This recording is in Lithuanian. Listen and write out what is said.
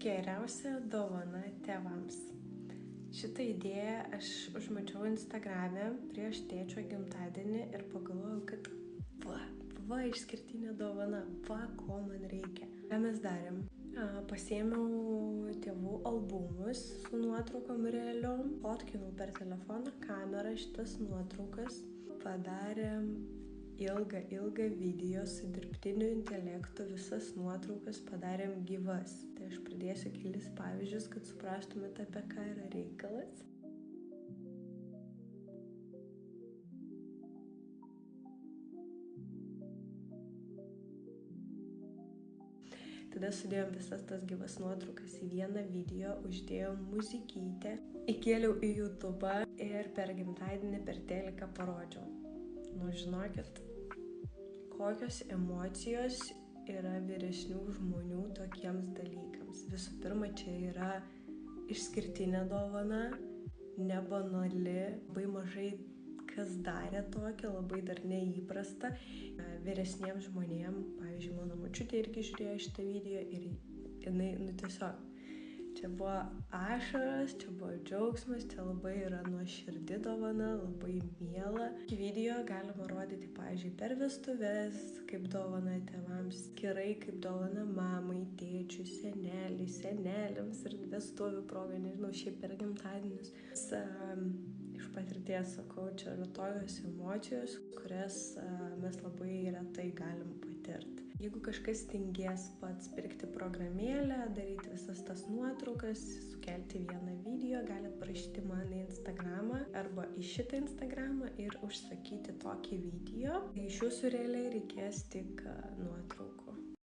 Geriausia dovana tėvams. Šitą idėją aš užmačiau Instagrame prieš tėčio gimtadienį ir pagalvojau, kad va išskirtinė dovana, ko man reikia. Ką mes darėm? Pasiėmiau tėvų albumus su nuotraukom realiom, fotkinau per telefoną kamerą šitas nuotraukas, padarėm ilgą video su dirbtiniu intelektu, visas nuotraukas padarėm gyvas. Tai aš pridėsiu kelis pavyzdžius, kad suprastumėte, apie ką yra reikalas. Tada sudėjom visas tas gyvas nuotraukas į vieną video, uždėjom muzikytę, įkėliau į YouTube'ą ir per gimtadienį per teliką parodžiau. Nu, žinokit, kokios emocijos yra vyresnių žmonių tokiems dalykams. Visų pirma, čia yra išskirtinė dovana, nebanali, labai mažai kas darė tokią, labai dar neįprasta. Vyresniems žmonėms, pavyzdžiui, mano močiutė irgi žiūrėjo šitą video ir jinai, tiesiog, čia buvo ašaros, čia buvo džiaugsmas, čia labai yra nuoširdi dovana, labai miela. Video galima rodyti, pavyzdžiui, per vestuves, kaip dovana tėvams, skirai kaip dovana mamai, tėčiui, seneliai, senelėms ir vestuvių proga, nežinau, šiaip per gimtadienius. Iš patirties sakau, čia yra tokios emocijos, kurias mes labai retai galim patirti. Jeigu kažkas tingės pats pirkti programėlę, daryti visas tas nuotraukas, sukelti vieną video, galite parašyti man į Instagramą arba į šitą Instagramą ir užsakyti tokį video. Iš jūsų realiai reikės tik nuotraukų.